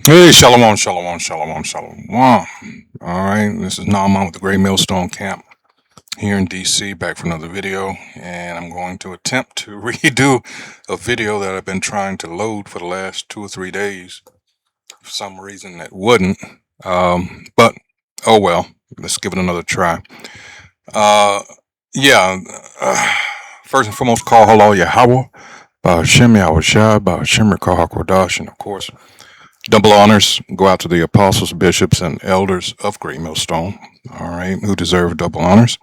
Hey, shalom, shalom, shalom, shalom. All right, this is Naaman with the Great Millstone Camp here in DC, back for another video, and I'm going to attempt to redo a video that I've been trying to load for the last 2 or 3 days. For some reason, it wouldn't. But oh well, let's give it another try. Uh, yeah. First and foremost, call hello Yahweh, Ba'Shem Yahushua, Ba'Shem Rekah HaKodash, and of course. Double honors go out to the apostles, bishops, and elders of Great Millstone, all right, who deserve double honors.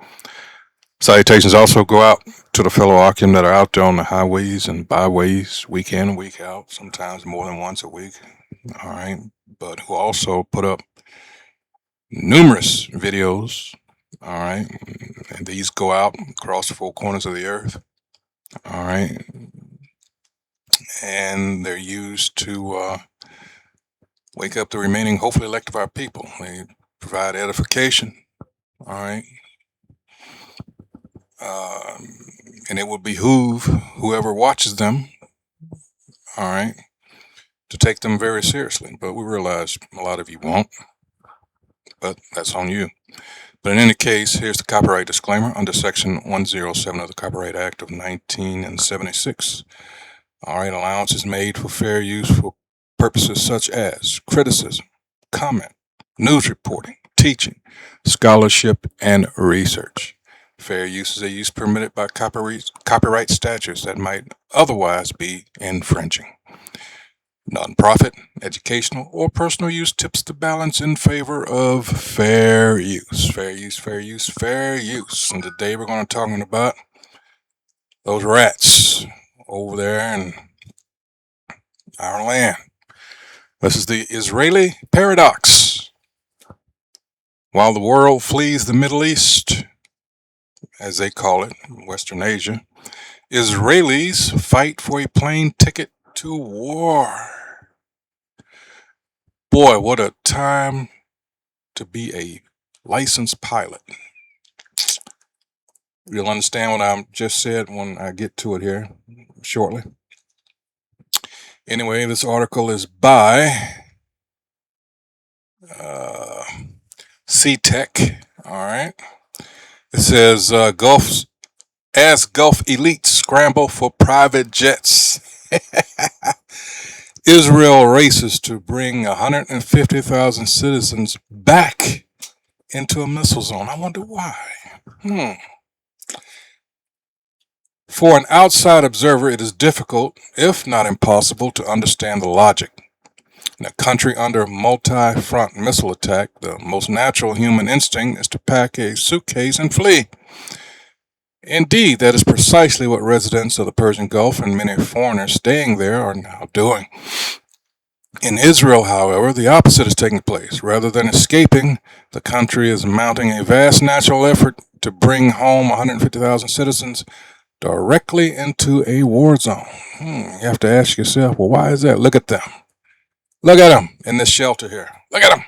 Salutations also go out to the fellow Akim that are out there on the highways and byways, week in and week out, sometimes more than once a week, all right, but who also put up numerous videos, all right, and these go out across the four corners of the earth, all right, and they're used to wake up the remaining, hopefully elective our people. They provide edification, all right. And it will behoove whoever watches them, all right, to take them very seriously. But we realize a lot of you won't, but that's on you. But in any case, here's the copyright disclaimer under Section 107 of the Copyright Act of 1976. All right, allowance is made for fair use for purposes such as criticism, comment, news reporting, teaching, scholarship, and research. Fair use is a use permitted by copyright statutes that might otherwise be infringing. Non-profit, educational, or personal use tips the balance in favor of fair use. Fair use, fair use, fair use. And today we're going to talk about those rats over there in our land. This is the Israeli paradox. While the world flees the Middle East, as they call it, Western Asia, Israelis fight for a plane ticket to war. Boy, what a time to be a licensed pilot. You'll understand what I just said when I get to it here shortly. Anyway, this article is by C-Tech, all right. It says, Gulf elites scramble for private jets. Israel races to bring 150,000 citizens back into a missile zone. I wonder why. For an outside observer, it is difficult, if not impossible, to understand the logic. In a country under multi-front missile attack, the most natural human instinct is to pack a suitcase and flee. Indeed, that is precisely what residents of the Persian Gulf and many foreigners staying there are now doing. In Israel, however, the opposite is taking place. Rather than escaping, the country is mounting a vast natural effort to bring home 150,000 citizens directly into a war zone. You have to ask yourself, well, why is that? Look at them. Look at them in this shelter here. Look at them.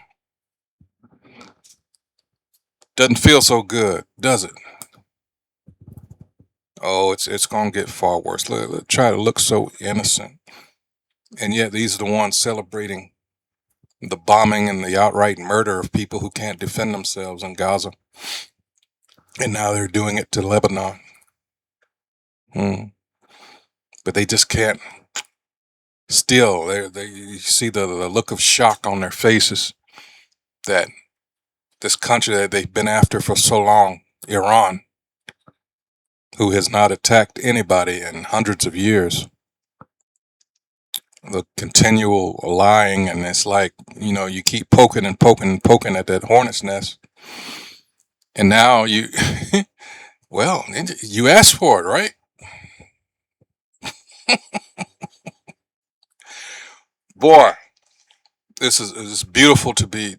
Doesn't feel so good, does it? Oh, it's going to get far worse. Let's try to look so innocent. And yet these are the ones celebrating the bombing and the outright murder of people who can't defend themselves in Gaza. And now they're doing it to Lebanon. But they just can't. Still, you see the look of shock on their faces that this country that they've been after for so long, Iran, who has not attacked anybody in hundreds of years, the continual lying, and it's like, you keep poking and poking and poking at that hornet's nest. And now you, well, you asked for it, right? Boy, this is beautiful to be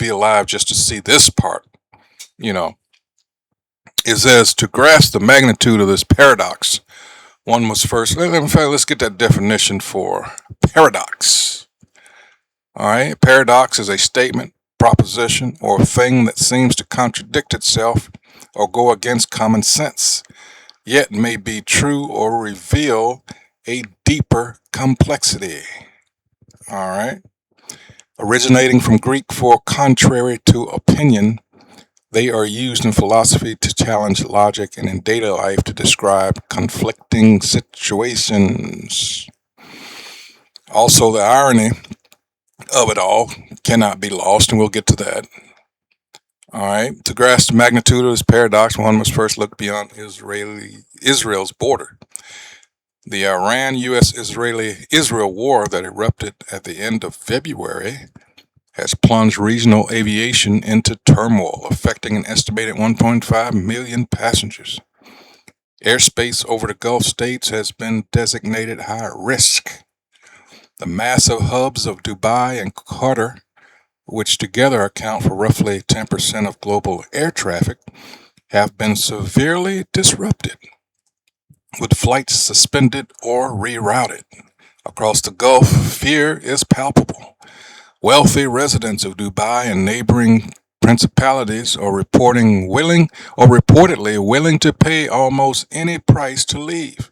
alive just to see this part. It says to grasp the magnitude of this paradox, one must first. Let's get that definition for paradox. All right, a paradox is a statement, proposition, or thing that seems to contradict itself or go against common sense, yet may be true or reveal a deeper complexity. All right. Originating from Greek for contrary to opinion, they are used in philosophy to challenge logic and in daily life to describe conflicting situations. Also, the irony of it all cannot be lost, and we'll get to that. All right. To grasp the magnitude of this paradox, one must first look beyond Israel's border. The Iran-U.S.-Israel war that erupted at the end of February has plunged regional aviation into turmoil, affecting an estimated 1.5 million passengers. Airspace over the Gulf states has been designated high risk. The massive hubs of Dubai and Qatar, which together account for roughly 10% of global air traffic, have been severely disrupted, with flights suspended or rerouted. Across the Gulf, fear is palpable. Wealthy residents of Dubai and neighboring principalities are reportedly willing to pay almost any price to leave,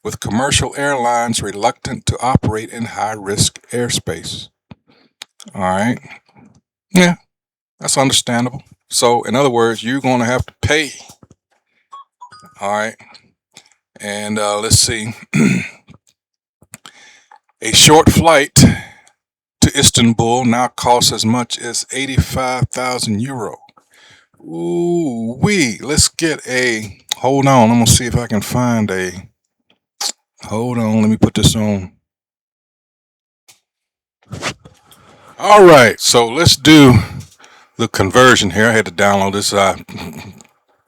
with commercial airlines reluctant to operate in high-risk airspace. All right. Yeah, that's understandable. So, in other words, you're going to have to pay. All right. And let's see. A short flight to Istanbul now costs as much as 85,000 euro. Ooh, let's get a. Hold on. I'm going to see if I can find a. Hold on. Let me put this on. All right. So let's do the conversion here. I had to download this. I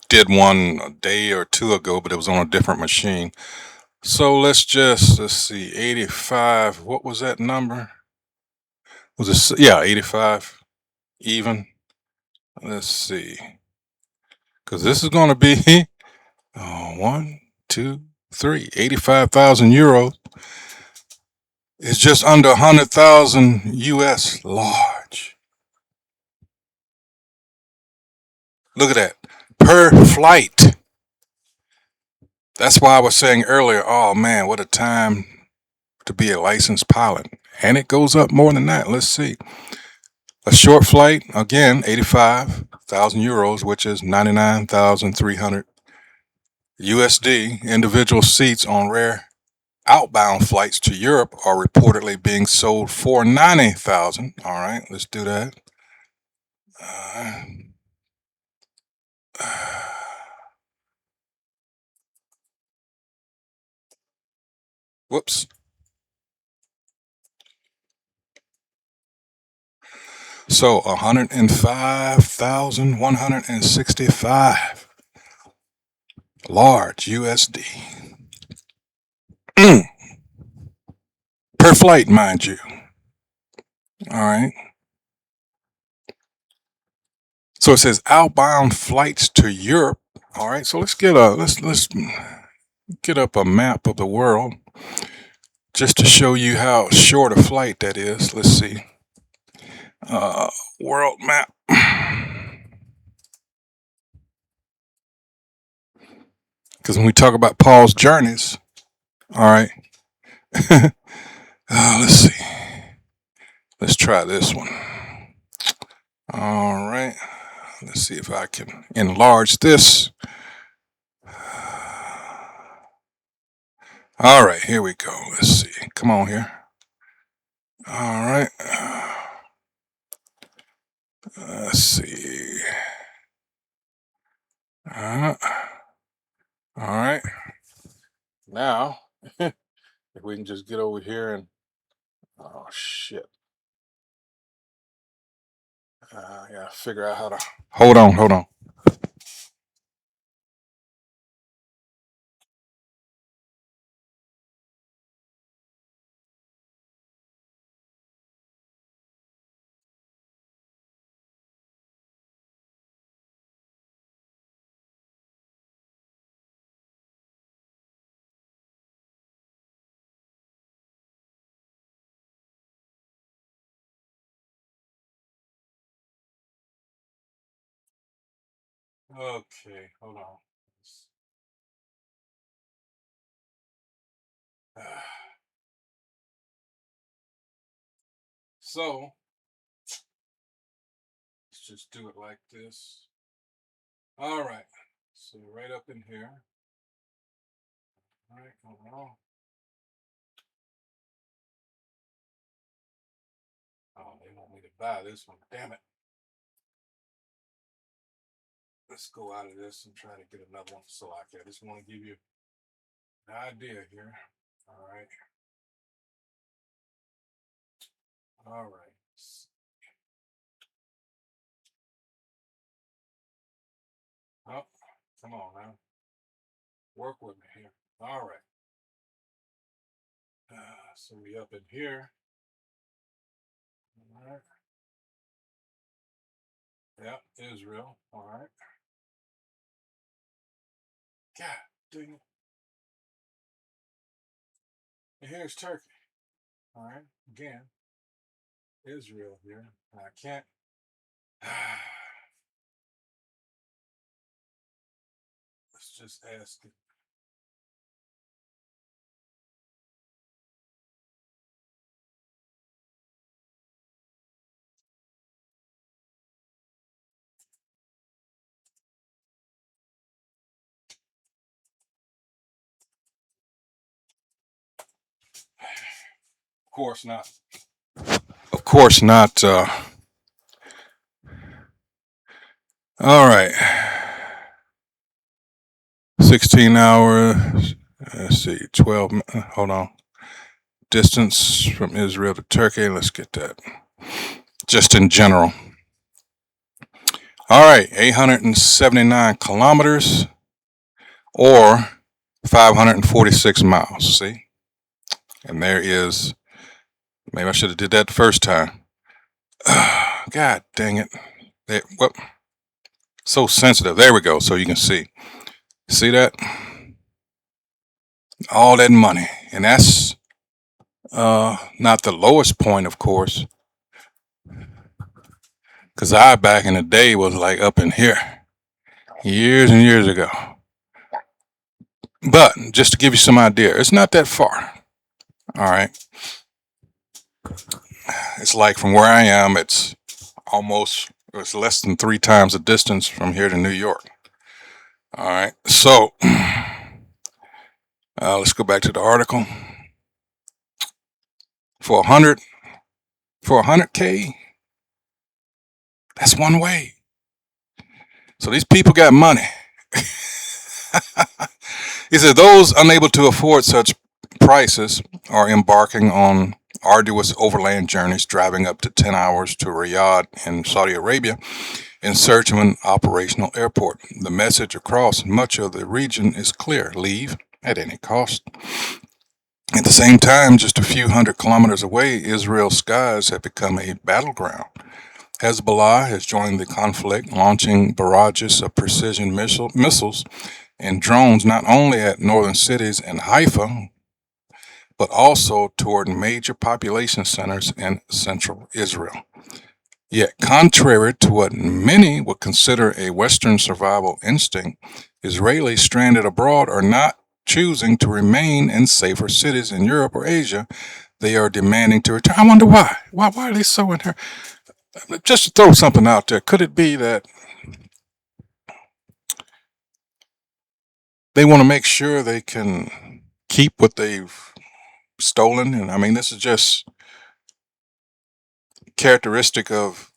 did one a day or two ago, but it was on a different machine. So let's see, 85. What was that number? Was it, yeah, 85 even? Let's see. Because this is going to be one, two, three. 85,000 euros is just under 100,000 US large. Look at that. Per flight. That's why I was saying earlier, oh man, what a time to be a licensed pilot. And it goes up more than that. Let's see. A short flight, again, 85,000 euros, which is 99,300 USD. Individual seats on rare outbound flights to Europe are reportedly being sold for 90,000. All right, let's do that. Uh, whoops. So 105,165 large USD. Per flight, mind you. All right. So it says outbound flights to Europe. All right. So let's get up a map of the world just to show you how short a flight that is. Let's see. World map. Because when we talk about Paul's journeys, all right. Let's see. Let's try this one. All right. Let's see if I can enlarge this. All right, here we go. Let's see. Come on here. All right. Let's see. All right. Now, if we can just get over here and. Oh, shit. I gotta figure out how to. Hold on. Okay, hold on. So, just do it like this. All right. So right up in here. All right, hold on. Oh, they want me to buy this one. Damn it. Let's go out of this and try to get another one. So I just want to give you an idea here. All right. All right. Oh, come on now. Work with me here. All right. So we up in here. All right. Yep, Israel. All right. God dang it. And here's Turkey. All right. Again, Israel here. I can't. Let's just ask it. Of course not. Of course not. All right. 16 hours. Let's see. 12. Hold on. Distance from Israel to Turkey. Let's get that. Just in general. All right. 879 kilometers or 546 miles. See? And there is. Maybe I should have did that the first time. God dang it. Well, so sensitive. There we go. So you can see. See that? All that money. And that's not the lowest point, of course. Because I, back in the day, was like up in here. Years and years ago. But just to give you some idea, it's not that far. All right. It's like from where I am, it's less than 3 times the distance from here to New York. All right. So let's go back to the article. For 100K, that's one way. So these people got money. He said those unable to afford such prices are embarking on arduous overland journeys, driving up to 10 hours to Riyadh in Saudi Arabia in search of an operational airport. The message across much of the region is clear: leave at any cost. At the same time, just a few hundred kilometers away, Israel's skies have become a battleground. Hezbollah has joined the conflict, launching barrages of precision missiles and drones not only at northern cities and Haifa, but also toward major population centers in central Israel. Yet, contrary to what many would consider a Western survival instinct, Israelis stranded abroad are not choosing to remain in safer cities in Europe or Asia. They are demanding to return. I wonder why. Why are they so in here? Just to throw something out there, could it be that they want to make sure they can keep what they've stolen? And I mean, this is just characteristic of,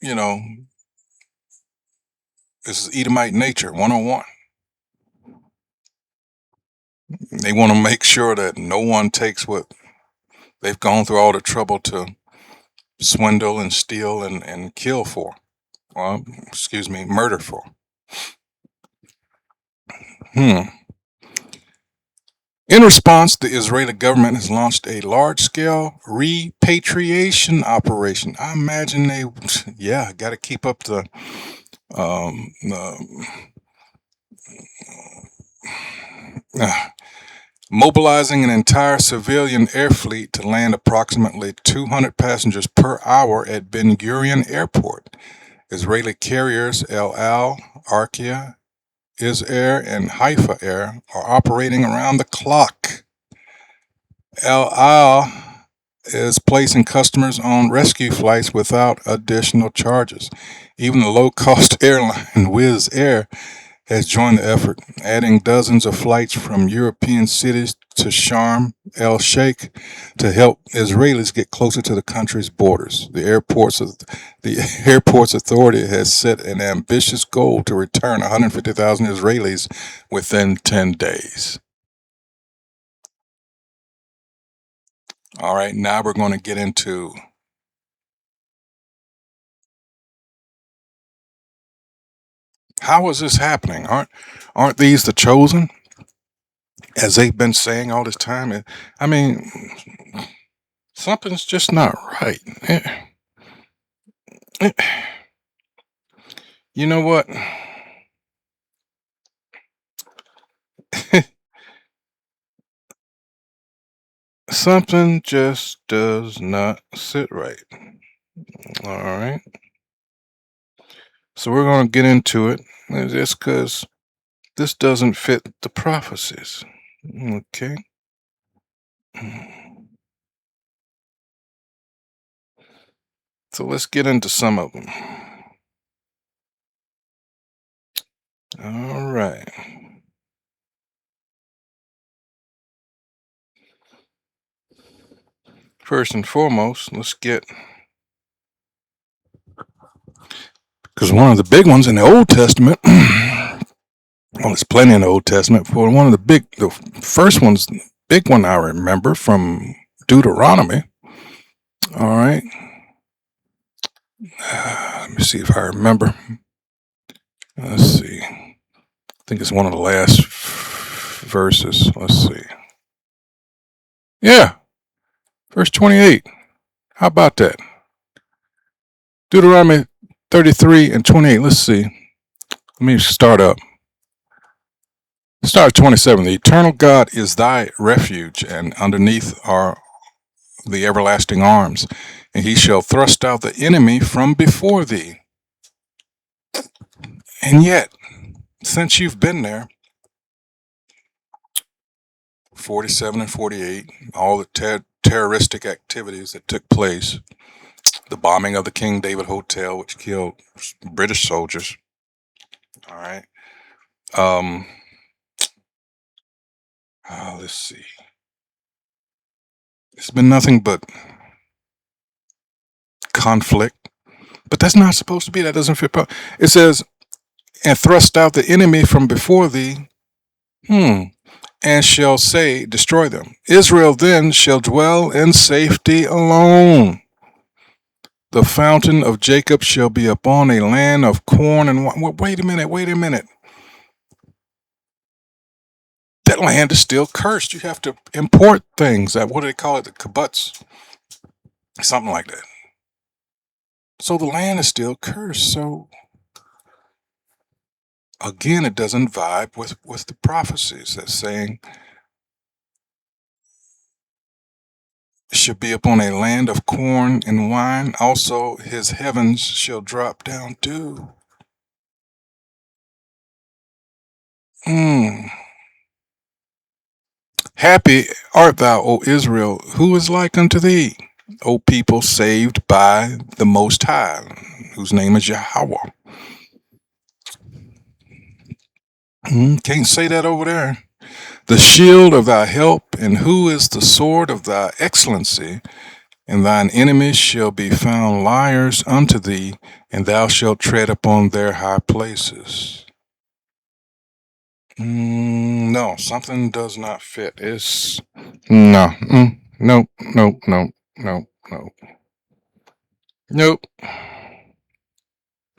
you know, this is Edomite nature 101. They want to make sure that no one takes what they've gone through all the trouble to swindle and steal and kill for. Well, excuse me, murder for. In response, the Israeli government has launched a large-scale repatriation operation. I imagine they, got to keep up the mobilizing an entire civilian air fleet to land approximately 200 passengers per hour at Ben Gurion Airport. Israeli carriers El Al, Arkia, Is-Air, and Haifa Air are operating around the clock. El Al is placing customers on rescue flights without additional charges. Even the low-cost airline Wizz Air has joined the effort, adding dozens of flights from European cities to Sharm el Sheikh to help Israelis get closer to the country's borders. The airport's authority has set an ambitious goal to return 150,000 Israelis within 10 days. All right, now we're going to get into how is this happening? Aren't these the chosen, as they've been saying all this time? I mean, something's just not right. You know what? Something just does not sit right. All right. So we're going to get into it just because this doesn't fit the prophecies. Okay. So let's get into some of them. All right. First and foremost, let's get, because one of the big ones in the Old Testament, well, there's plenty in the Old Testament. For one of the first ones, big one I remember from Deuteronomy. All right. Let me see if I remember. Let's see. I think it's one of the last verses. Let's see. Yeah, verse 28. How about that? Deuteronomy 33 and 28. Let's see. Let me start up. Start 27. The eternal God is thy refuge, and underneath are the everlasting arms, and he shall thrust out the enemy from before thee. And yet, since you've been there, 47 and 48, all the terroristic activities that took place, the bombing of the King David Hotel, which killed British soldiers. All right. Let's see. It's been nothing but conflict, but that's not supposed to be. That doesn't fit. It says, and thrust out the enemy from before thee. And shall say, destroy them. Israel then shall dwell in safety alone. The fountain of Jacob shall be upon a land of corn and wine. Wait a minute. That land is still cursed. You have to import things. What do they call it? The kibbutz. Something like that. So the land is still cursed. So again, it doesn't vibe with the prophecies that's saying it should be upon a land of corn and wine. Also, his heavens shall drop down dew. Happy art thou, O Israel, who is like unto thee, O people saved by the Most High, whose name is Yahweh. Can't say that over there. The shield of thy help, and who is the sword of thy excellency? And thine enemies shall be found liars unto thee, and thou shalt tread upon their high places. No, something does not fit. It's no, nope.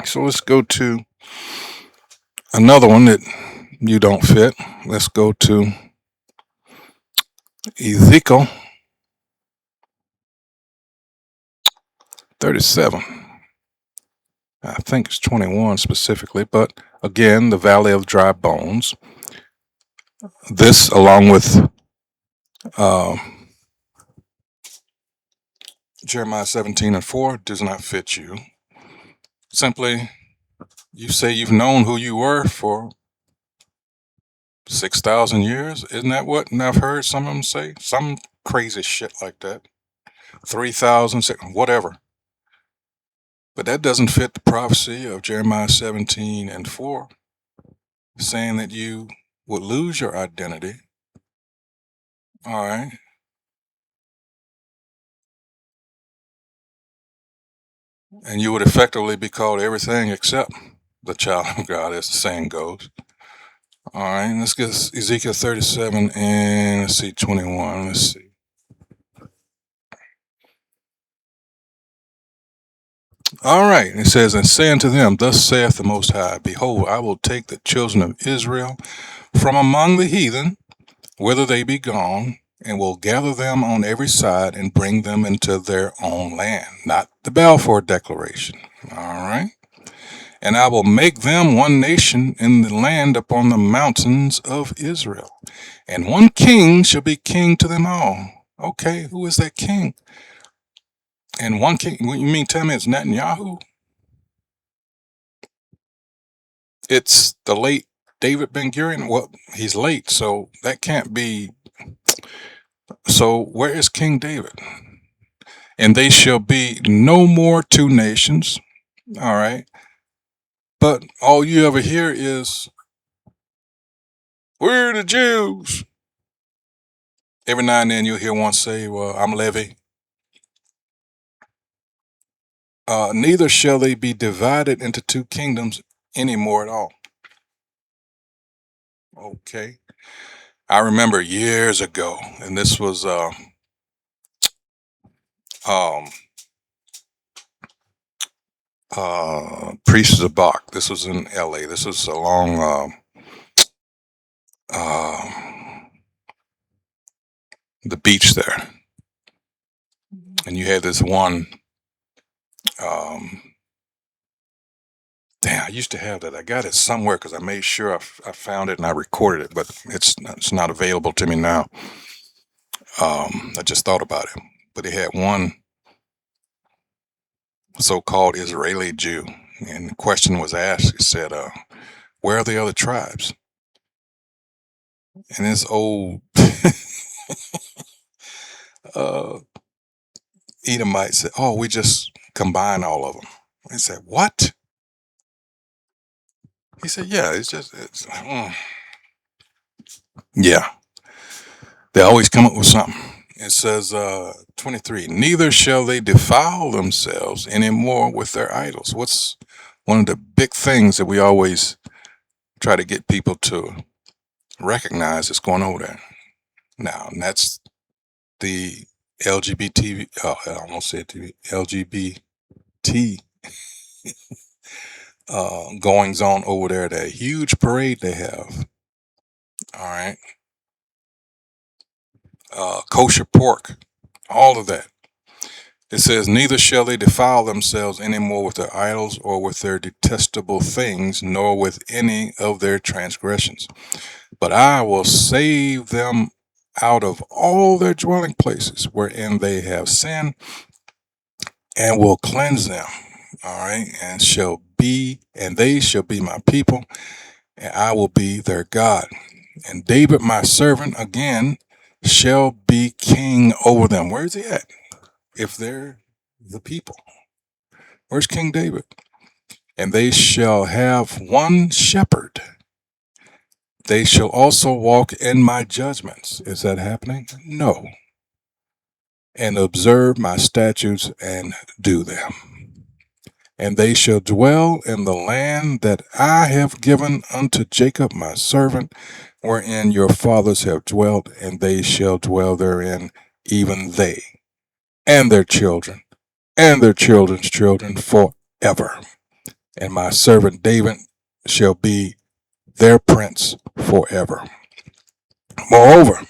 So let's go to another one that you don't fit. Let's go to Ezekiel 37. I think it's 21 specifically, but again, the valley of dry bones. This, along with Jeremiah 17 and 4, does not fit you. Simply, you say you've known who you were for 6,000 years. Isn't that what I've heard some of them say? Some crazy shit like that. 3,000, whatever. But that doesn't fit the prophecy of Jeremiah 17:4, saying that you would lose your identity. All right. And you would effectively be called everything except the child of God, as the saying goes. All right, let's get Ezekiel 37 and let's see, 21. Let's see. All right, it says, and say unto them, thus saith the Most High, behold, I will take the children of Israel from among the heathen, whither they be gone, and will gather them on every side and bring them into their own land. Not the Balfour Declaration. All right. And I will make them one nation in the land upon the mountains of Israel. And one king shall be king to them all. Okay, who is that king? And one king, what you mean tell me it's Netanyahu? It's the late David Ben-Gurion? Well, he's late, so that can't be. So where is King David? And they shall be no more two nations. All right. But all you ever hear is, we're the Jews. Every now and then you'll hear one say, well, I'm Levi. Neither shall they be divided into two kingdoms anymore at all. Okay. I remember years ago, and this was um, Priests of Bach. This was in LA. This was along the beach there. And you had this one, damn, I used to have that. I got it somewhere because I made sure I found it and I recorded it, but it's not available to me now. I just thought about it. But it had one so-called Israeli Jew, and the question was asked. It said, where are the other tribes? And this old Edomite said, oh, we just combine all of them. I said, what? He said, yeah, yeah, they always come up with something. It says 23, neither shall they defile themselves anymore with their idols. What's one of the big things that we always try to get people to recognize is going over there now? And that's the LGBT, I almost said TV, LGBT goings on over there, that huge parade they have. All right. Kosher pork, all of that. It says, neither shall they defile themselves any more with their idols or with their detestable things, nor with any of their transgressions. But I will save them out of all their dwelling places wherein they have sinned, and will cleanse them. All right. And they shall be my people, and I will be their God. And David, my servant, again, shall be king over them. Where's he at? If they're the people. Where's King David? And they shall have one shepherd. They shall also walk in my judgments. Is that happening? No. And observe my statutes and do them. And they shall dwell in the land that I have given unto Jacob my servant, wherein your fathers have dwelt, and they shall dwell therein, even they, and their children, and their children's children forever. And my servant David shall be their prince forever. Moreover,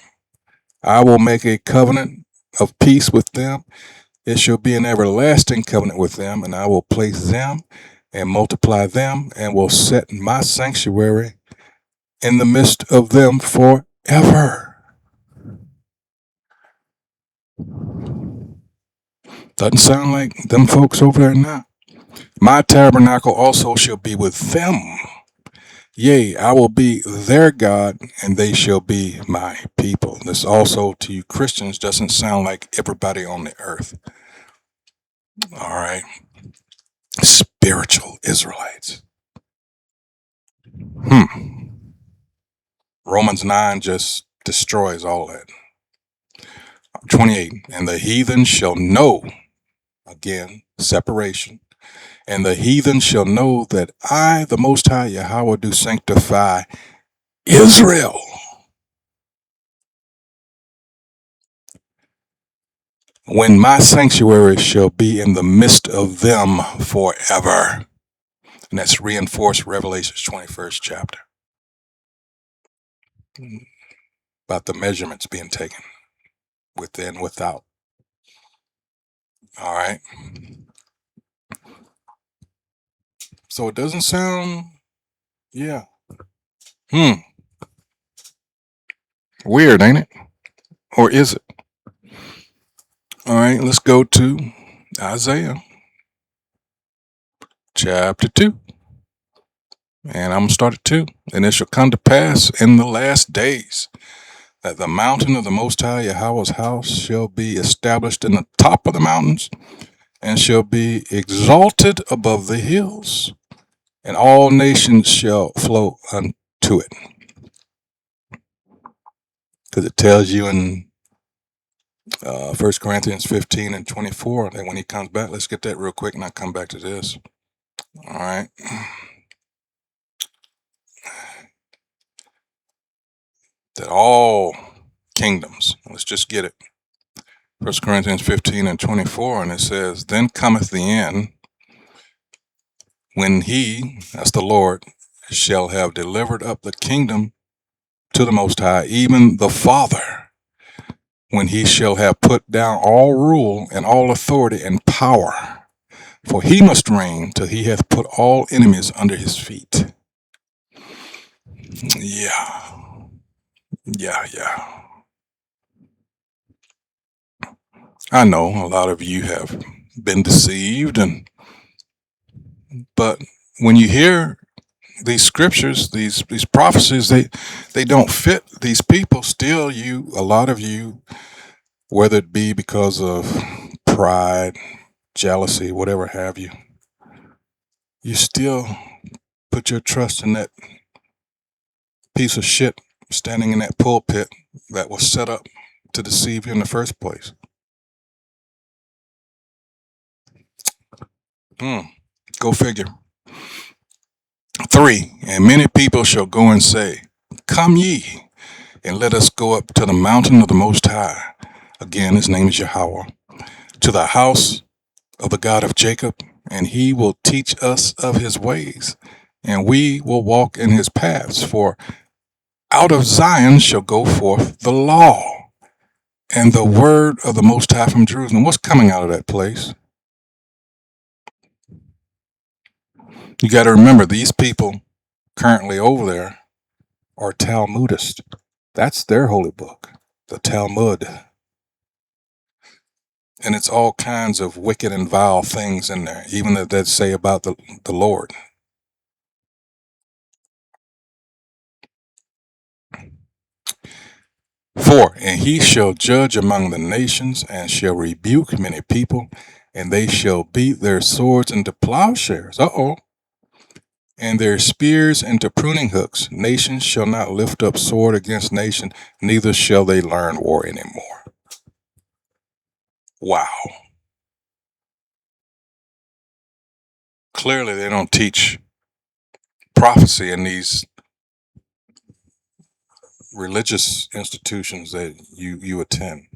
I will make a covenant of peace with them. It shall be an everlasting covenant with them, and I will place them and multiply them, and will set my sanctuary in the midst of them forever. Doesn't sound like them folks over there now. My tabernacle also shall be with them, Yea, I will be their God, and they shall be my people. This also to you Christians doesn't sound like everybody on the earth. All right. Spiritual Israelites. Romans 9 just destroys all that. 28. And the heathen shall know, again, separation. And the heathen shall know that I, the Most High Yahweh, do sanctify Israel. When my sanctuary shall be in the midst of them forever. And that's reinforced Revelation's 21st chapter. About the measurements being taken within, without. All right. So it doesn't sound, yeah. Weird, ain't it? Or is it? All right, let's go to Isaiah chapter 2. And I'm going to start at 2. And it shall come to pass in the last days that the mountain of the Most High Yahweh's house shall be established in the top of the mountains and shall be exalted above the hills, and all nations shall flow unto it. Because it tells you in 1 Corinthians 15 and 24 that when he comes back, let's get that real quick and I'll come back to this. All right. That all kingdoms, let's just get it. 1 Corinthians 15 and 24, and it says, Then cometh the end, when he, that's the Lord, shall have delivered up the kingdom to the Most High, even the Father, when he shall have put down all rule and all authority and power. For he must reign till he hath put all enemies under his feet. Yeah. I know a lot of you have been deceived, but when you hear these scriptures, these prophecies, they don't fit these people. Still, a lot of you, whether it be because of pride, jealousy, whatever have you, you still put your trust in that piece of shit standing in that pulpit that was set up to deceive you in the first place. Go figure. 3, and many people shall go and say, Come ye, and let us go up to the mountain of the Most High. Again, his name is Yahweh. To the house of the God of Jacob, and he will teach us of his ways, and we will walk in his paths. For out of Zion shall go forth the law and the word of the Most High from Jerusalem. What's coming out of that place? You got to remember, these people currently over there are Talmudists. That's their holy book, the Talmud. And it's all kinds of wicked and vile things in there, even that say about the Lord. 4, and he shall judge among the nations, and shall rebuke many people, and they shall beat their swords into plowshares. And their spears into pruning hooks. Nations shall not lift up sword against nation, neither shall they learn war anymore. Wow. Clearly, they don't teach prophecy in these religious institutions that you attend.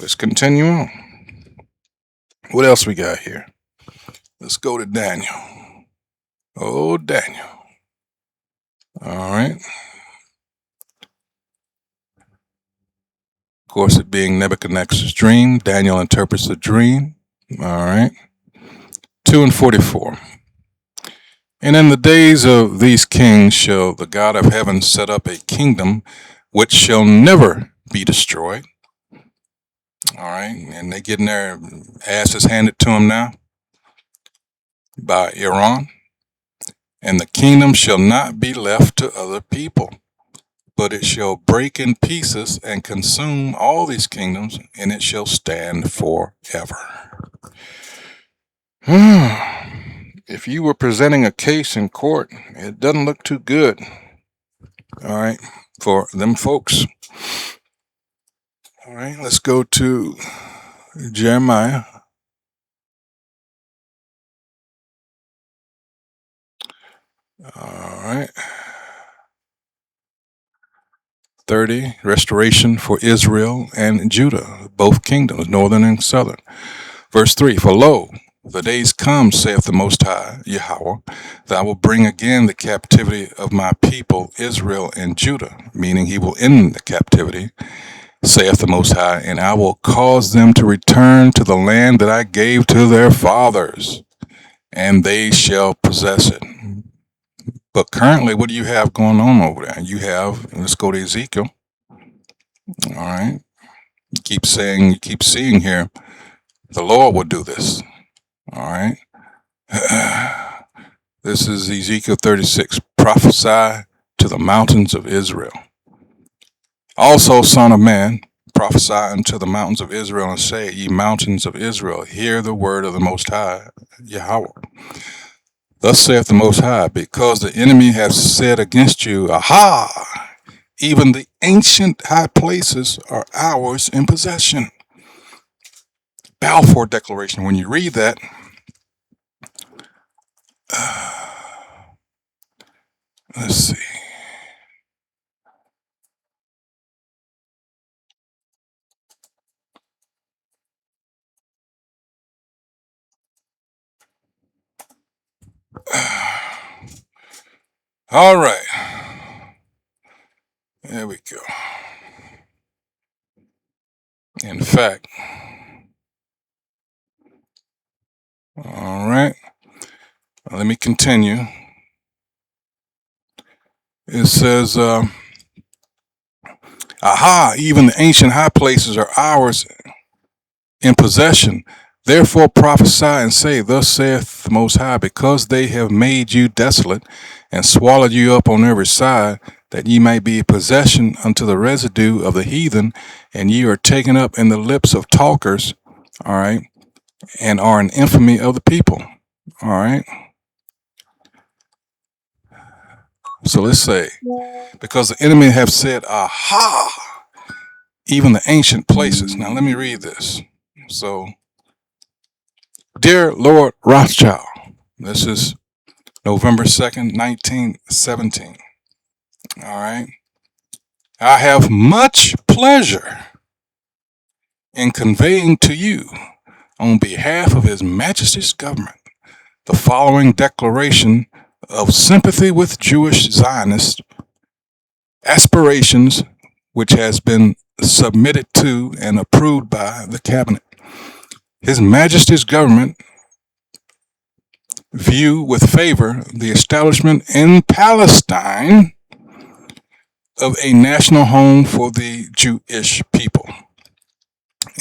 Let's continue on. What else we got here? Let's go to Daniel. Oh, Daniel. All right. Of course, it being Nebuchadnezzar's dream, Daniel interprets the dream. All right. 2 and 44. And in the days of these kings shall the God of heaven set up a kingdom which shall never be destroyed, All right. And they getting their asses handed to them now by Iran. And the kingdom shall not be left to other people, but it shall break in pieces and consume all these kingdoms, and it shall stand forever. If you were presenting a case in court, it doesn't look too good. All right, for them folks. All right, let's go to Jeremiah. All right. 30, restoration for Israel and Judah, both kingdoms, northern and southern. Verse 3, for lo, the days come, saith the Most High, Yahweh, that I will bring again the captivity of my people, Israel and Judah, meaning he will end the captivity, saith the Most High, and I will cause them to return to the land that I gave to their fathers, and they shall possess it. But currently, what do you have going on over there? You have, let's go to Ezekiel. All right. You keep seeing here, the Lord will do this. All right. This is Ezekiel 36. Prophesy to the mountains of Israel. Also, son of man, prophesy unto the mountains of Israel and say, ye mountains of Israel, hear the word of the Most High, Yahweh. Thus saith the Most High, because the enemy hath said against you, aha, even the ancient high places are ours in possession. Balfour Declaration. When you read that, let's see. All right. There we go. In fact, all right. Let me continue. It says, aha, even the ancient high places are ours in possession. Therefore prophesy and say, thus saith the Most High, because they have made you desolate and swallowed you up on every side, that ye might be a possession unto the residue of the heathen, and ye are taken up in the lips of talkers, all right, and are an infamy of the people, all right. So let's say, because the enemy have said, aha, even the ancient places. Now let me read this. So, dear Lord Rothschild, this is November 2nd, 1917. All right. I have much pleasure in conveying to you, on behalf of His Majesty's government, the following declaration of sympathy with Jewish Zionist aspirations, which has been submitted to and approved by the cabinet. His Majesty's government view with favor the establishment in Palestine of a national home for the Jewish people,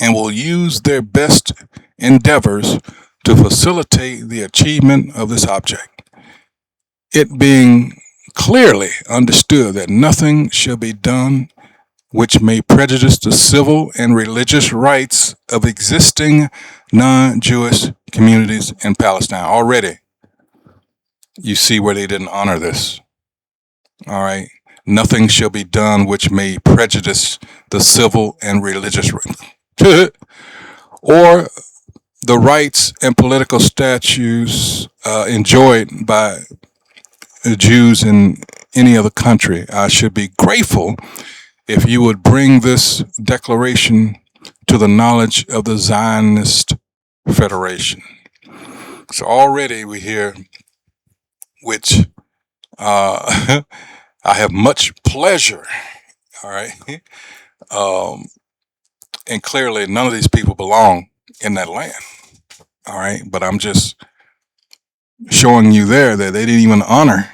and will use their best endeavors to facilitate the achievement of this object, it being clearly understood that nothing shall be done which may prejudice the civil and religious rights of existing non-Jewish communities in Palestine. Already, you see where they didn't honor this. All right. Nothing shall be done which may prejudice the civil and religious rights or the rights and political statutes enjoyed by Jews in any other country. I should be grateful if you would bring this declaration to the knowledge of the Zionist Federation. So already we hear, which I have much pleasure, all right, and clearly none of these people belong in that land, all right, but I'm just showing you there that they didn't even honor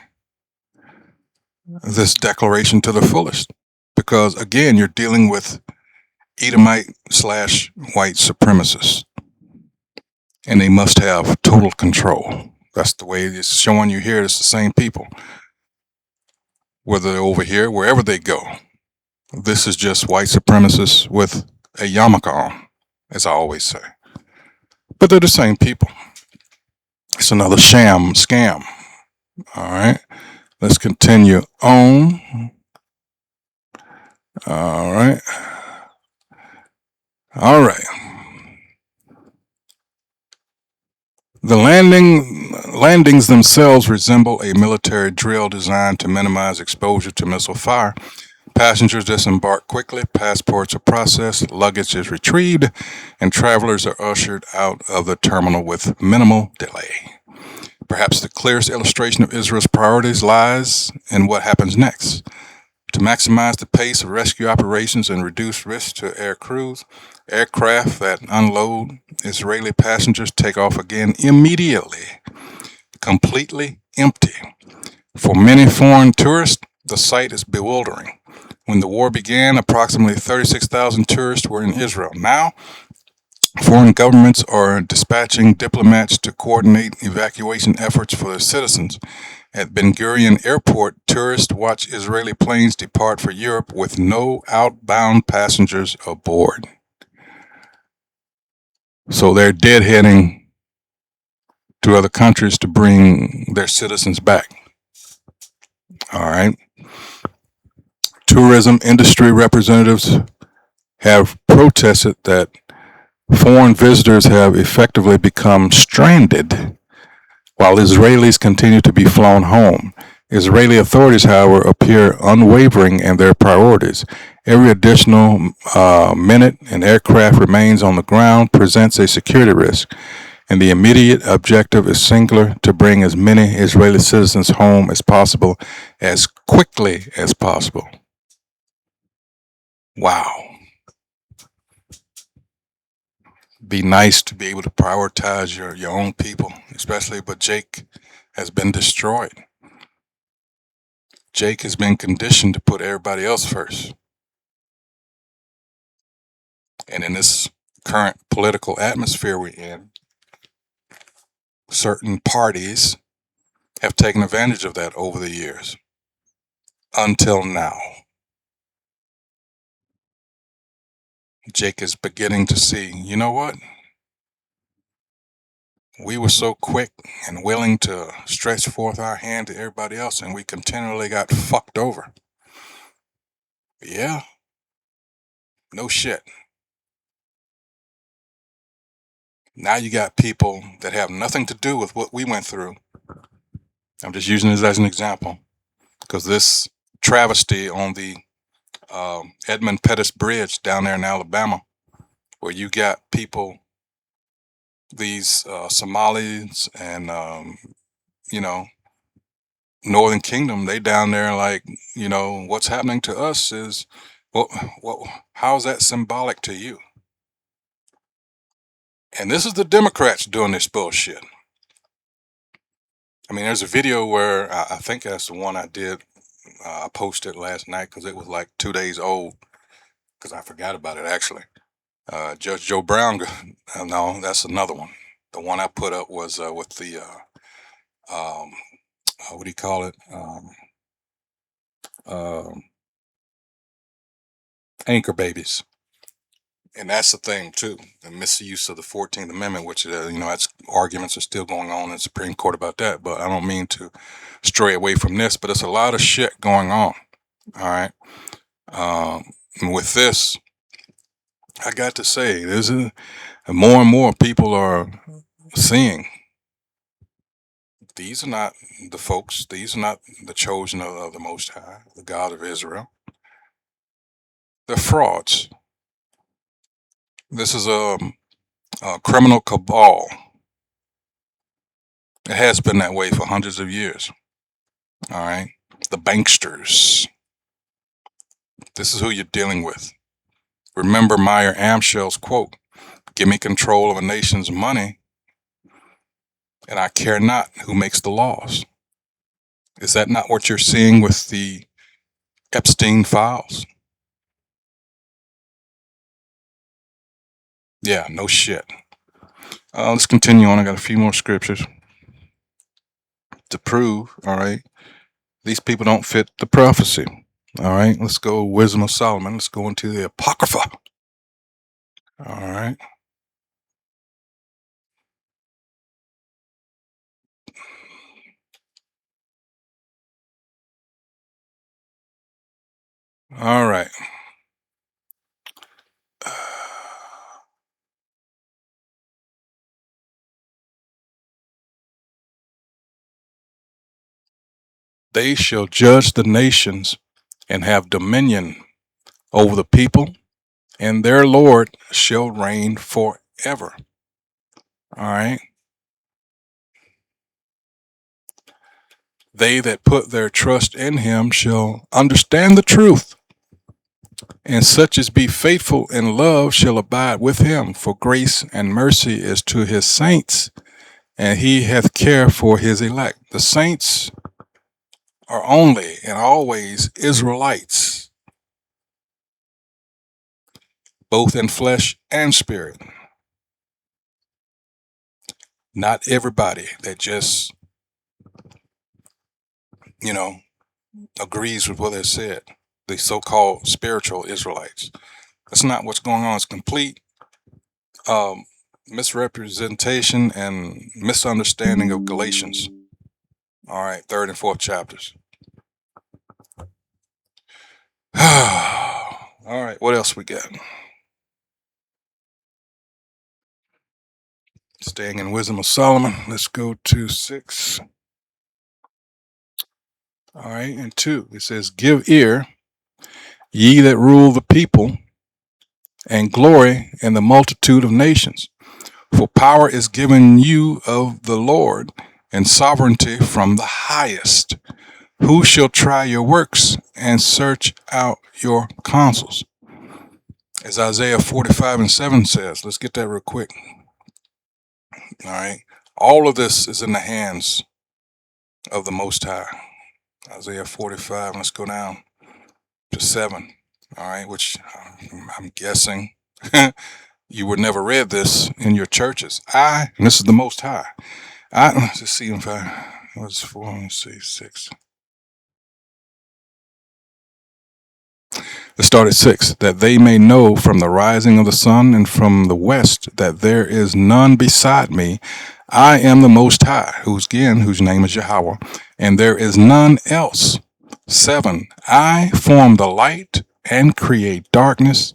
this declaration to the fullest, because again, you're dealing with Edomite slash white supremacists. And they must have total control. That's the way it's showing you here. It's the same people. Whether they're over here, wherever they go. This is just white supremacists with a yarmulke on, as I always say. But they're the same people. It's another sham scam. All right. Let's continue on. All right. All right. The landings themselves resemble a military drill designed to minimize exposure to missile fire. Passengers disembark quickly, passports are processed, luggage is retrieved, and travelers are ushered out of the terminal with minimal delay. Perhaps the clearest illustration of Israel's priorities lies in what happens next. To maximize the pace of rescue operations and reduce risk to air crews, aircraft that unload Israeli passengers take off again immediately, completely empty. For many foreign tourists, the sight is bewildering. When the war began, approximately 36,000 tourists were in Israel. Now, foreign governments are dispatching diplomats to coordinate evacuation efforts for their citizens. At Ben Gurion Airport, tourists watch Israeli planes depart for Europe with no outbound passengers aboard. So they're deadheading to other countries to bring their citizens back. All right. Tourism industry representatives have protested that foreign visitors have effectively become stranded while Israelis continue to be flown home. Israeli authorities, however, appear unwavering in their priorities. Every additional minute an aircraft remains on the ground presents a security risk, and the immediate objective is singular: to bring as many Israeli citizens home as possible, as quickly as possible. Wow. Be nice to be able to prioritize your own people, especially, but Jake has been destroyed. Jake has been conditioned to put everybody else first. And in this current political atmosphere we're in, certain parties have taken advantage of that over the years. Until now. Jake is beginning to see, you know what? We were so quick and willing to stretch forth our hand to everybody else, and we continually got fucked over. Yeah, no shit. Now you got people that have nothing to do with what we went through. I'm just using this as an example, because this travesty on the Edmund Pettus Bridge down there in Alabama, where you got people, these Somalis and, you know, Northern Kingdom, they down there like, you know, what's happening to us is, well, how's that symbolic to you? And this is the Democrats doing this bullshit. I mean, there's a video where I think that's the one I did. I posted last night because it was like 2 days old, because I forgot about it actually. Judge Joe Brown, no, that's another one. The one I put up was with the, what do you call it? Anchor babies. And that's the thing too, the misuse of the 14th Amendment, which, you know, that's arguments are still going on in the Supreme Court about that, but I don't mean to stray away from this, but it's a lot of shit going on. All right. And with this, I got to say, there's more and more people are seeing these are not the folks, these are not the chosen of the Most High, the God of Israel. They're frauds. This is a criminal cabal. It has been that way for hundreds of years. All right. The banksters. This is who you're dealing with. Remember Meyer Amschel's quote, "Give me control of a nation's money, and I care not who makes the laws." Is that not what you're seeing with the Epstein files? Yeah, no shit. Let's continue on. I got a few more scriptures to prove. All right, these people don't fit the prophecy. All right, let's go Wisdom of Solomon. Let's go into the Apocrypha. All right. All right. They shall judge the nations and have dominion over the people, and their Lord shall reign forever. All right. They that put their trust in him shall understand the truth, and such as be faithful in love shall abide with him. For grace and mercy is to his saints, and he hath care for his elect. The saints are only and always Israelites, both in flesh and spirit. Not everybody that just, you know, agrees with what is said. The so-called spiritual Israelites. That's not what's going on. It's complete um, misrepresentation and misunderstanding of Galatians. All right, third and fourth chapters. All right, what else we got? Staying in Wisdom of Solomon, let's go to 6. All right, and 2. It says, "Give ear, ye that rule the people, and glory in the multitude of nations. For power is given you of the Lord, and sovereignty from the highest. Who shall try your works and search out your counsels?" As Isaiah 45:7 says. Let's get that real quick. All right. All of this is in the hands of the Most High. Isaiah 45, let's go down to 7. All right, which I'm guessing you would never read this in your churches. And this is the Most High. Let's just see if what's 4, let's see, 6. Let's start at 6. "That they may know from the rising of the sun and from the west that there is none beside me. I am the Most High, whose name is Yahweh, and there is none else. 7. I form the light and create darkness.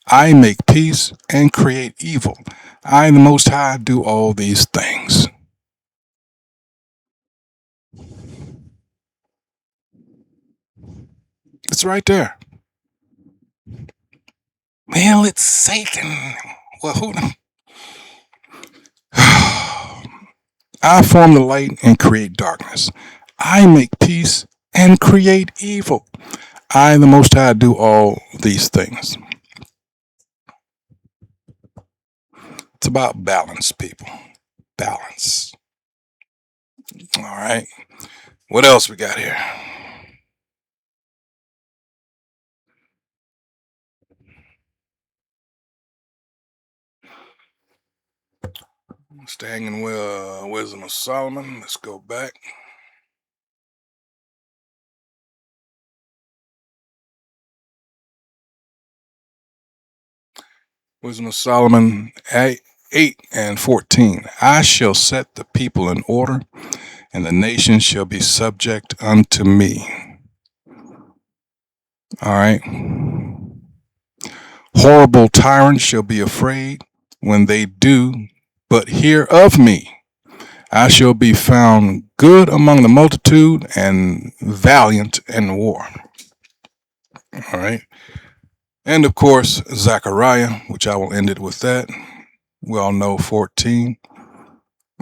I make peace and create evil. I, the Most High, do all these things." It's right there. Well, it's Satan. Well, who? I form the light and create darkness. I make peace and create evil. I, the Most High, do all these things. It's about balance, people. Balance. All right. What else we got here? Staying in Wisdom of Solomon. Let's go back. Wisdom of Solomon 8:14. "I shall set the people in order, and the nations shall be subject unto me." All right. "Horrible tyrants shall be afraid when they do but hear of me. I shall be found good among the multitude and valiant in war." All right. And of course, Zechariah, which I will end it with that. We all know 14.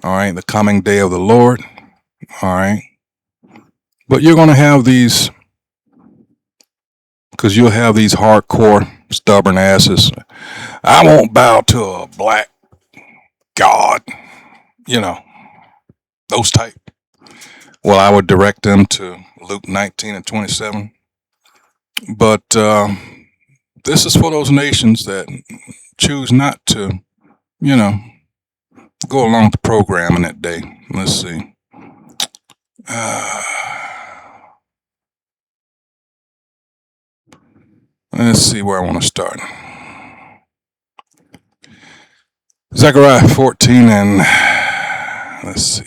All right. "The coming day of the Lord." All right. But you're going to have these, because you'll have these hardcore, stubborn asses. "I won't bow to a black god," you know, those type. Well, I would direct them to Luke 19:27. But this is for those nations that choose not to, you know, go along with the program in that day. Let's see. Let's see where I want to start. Zechariah 14 and let's see.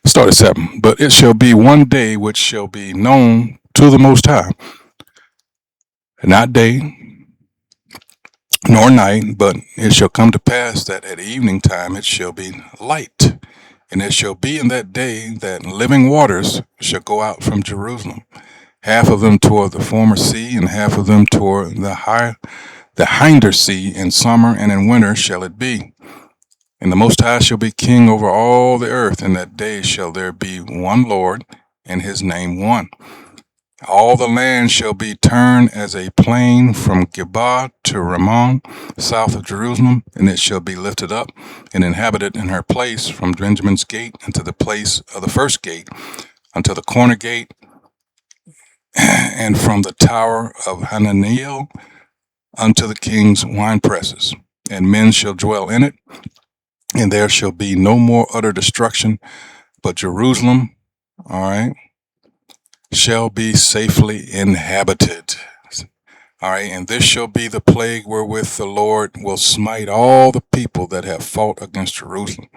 Start at 7. But it shall be one day which shall be known to the Most High, not day nor night, but it shall come to pass that at evening time it shall be light. And it shall be in that day that living waters shall go out from Jerusalem, half of them toward the former sea, and half of them toward the hinder sea. In summer and in winter shall it be. And the Most High shall be king over all the earth. In that day shall there be one Lord, and his name one. All the land shall be turned as a plain from Geba to Rimmon, south of Jerusalem, and it shall be lifted up and inhabited in her place from Benjamin's gate unto the place of the first gate, unto the corner gate, and from the tower of Hananiel unto the king's wine presses. And men shall dwell in it, and there shall be no more utter destruction, but Jerusalem, all right, shall be safely inhabited. All right, and this shall be the plague wherewith the Lord will smite all the people that have fought against Jerusalem.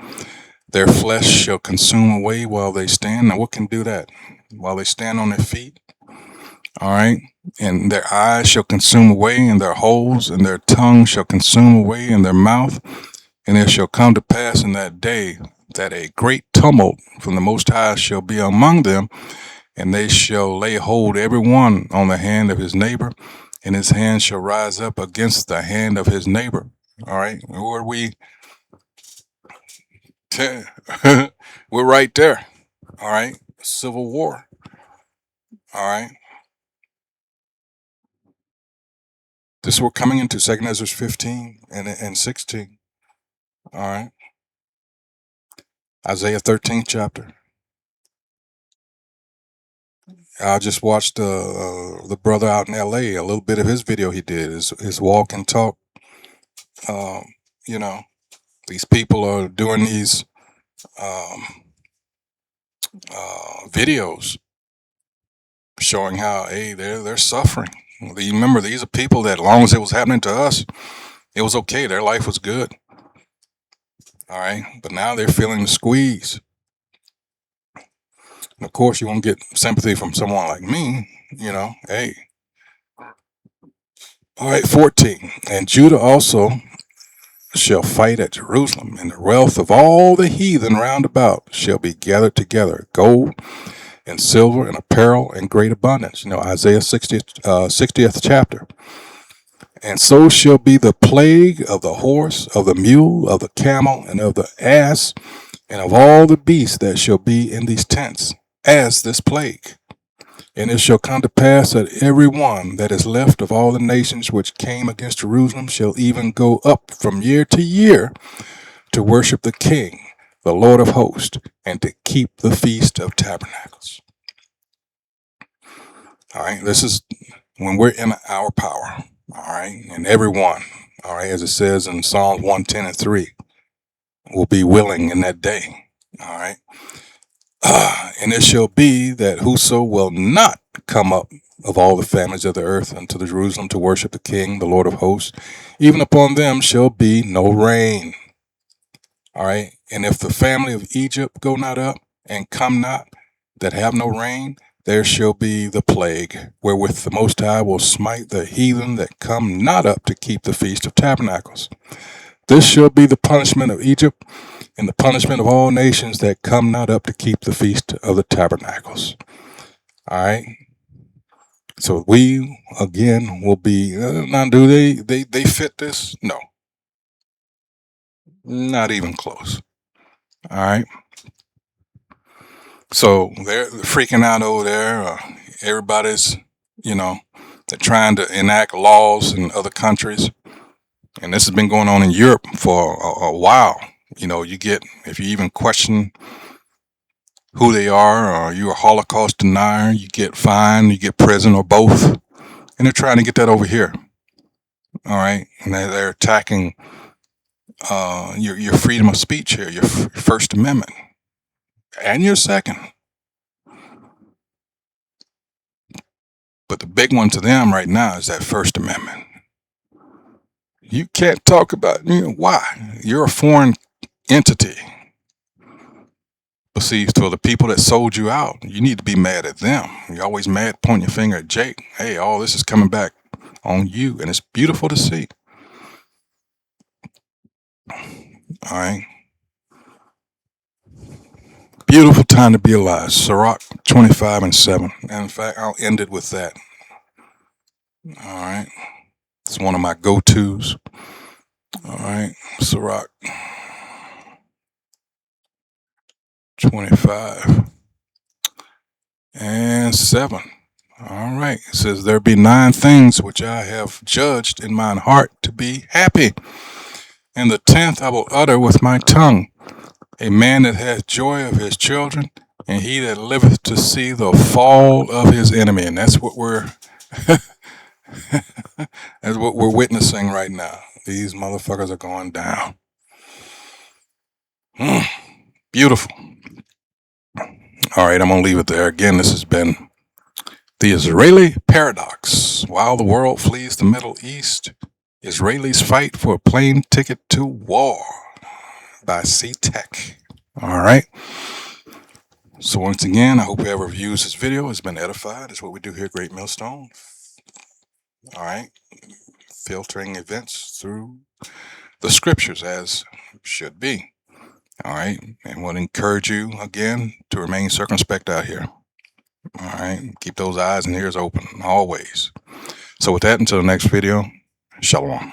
Their flesh shall consume away while they stand. Now, what can do that? While they stand on their feet. All right, and their eyes shall consume away in their holes, and their tongue shall consume away in their mouth. And it shall come to pass in that day that a great tumult from the Most High shall be among them, and they shall lay hold every one on the hand of his neighbor, and his hand shall rise up against the hand of his neighbor. All right, where we? We're right there. All right, civil war. All right, this we're coming into 2 Ezra 15 and 16. All right, Isaiah 13th chapter. I just watched the brother out in L.A. A little bit of his video he did, his walk and talk. You know, these people are doing these videos showing how, hey, they're suffering. You remember, these are people that, as long as it was happening to us, it was okay. Their life was good. All right, but now they're feeling the squeeze. And of course, you won't get sympathy from someone like me. You know, hey. All right, 14. And Judah also shall fight at Jerusalem, and the wealth of all the heathen round about shall be gathered together, gold and silver and apparel in great abundance. You know, Isaiah 60th chapter. And so shall be the plague of the horse, of the mule, of the camel, and of the ass, and of all the beasts that shall be in these tents, as this plague. And it shall come to pass that every one that is left of all the nations which came against Jerusalem shall even go up from year to year to worship the King, the Lord of hosts, and to keep the Feast of Tabernacles. All right, this is when we're in our power. All right, and everyone, all right, as it says in Psalms 110 and 3, will be willing in that day. All right. And it shall be that whoso will not come up of all the families of the earth unto the Jerusalem to worship the King, the Lord of hosts, even upon them shall be no rain. All right. And if the family of Egypt go not up and come not, that have no rain, there shall be the plague, wherewith the Most High will smite the heathen that come not up to keep the Feast of Tabernacles. This shall be the punishment of Egypt, and the punishment of all nations that come not up to keep the Feast of the Tabernacles. All right. So we, again, will be, now do they fit this? No. Not even close. All right. So they're freaking out over there. Everybody's, they're trying to enact laws in other countries. And this has been going on in Europe for a while. You know, if you even question who they are, or you're a Holocaust denier, you get fined, you get prison, or both. And they're trying to get that over here. All right. And they're attacking your freedom of speech here, your First Amendment, and your Second. But the big one to them right now is that First Amendment. You can't talk about, why? You're a foreign entity. But see, for the people that sold you out, you need to be mad at them. You're always mad, pointing your finger at Jake. Hey, all this is coming back on you, and it's beautiful to see. All right. Beautiful time to be alive. Sirach 25:7. And in fact, I'll end it with that. All right. It's one of my go-tos. All right. Sirach 25:7. All right. It says, there be 9 things which I have judged in mine heart to be happy. And the 10th I will utter with my tongue. A man that hath joy of his children, and he that liveth to see the fall of his enemy. And that's what we're that's what we're witnessing right now. These motherfuckers are going down. Beautiful. All right, I'm gonna leave it there. Again, this has been the Israeli Paradox. While the world flees the Middle East, Israelis fight for a plane ticket to war, by C-Tech. All right. So once again, I hope whoever views this video has been edified. That's what we do here at Great Millstone. All right. Filtering events through the scriptures as should be. All right. And we'll encourage you again to remain circumspect out here. All right. Keep those eyes and ears open always. So with that, until the next video, shalom.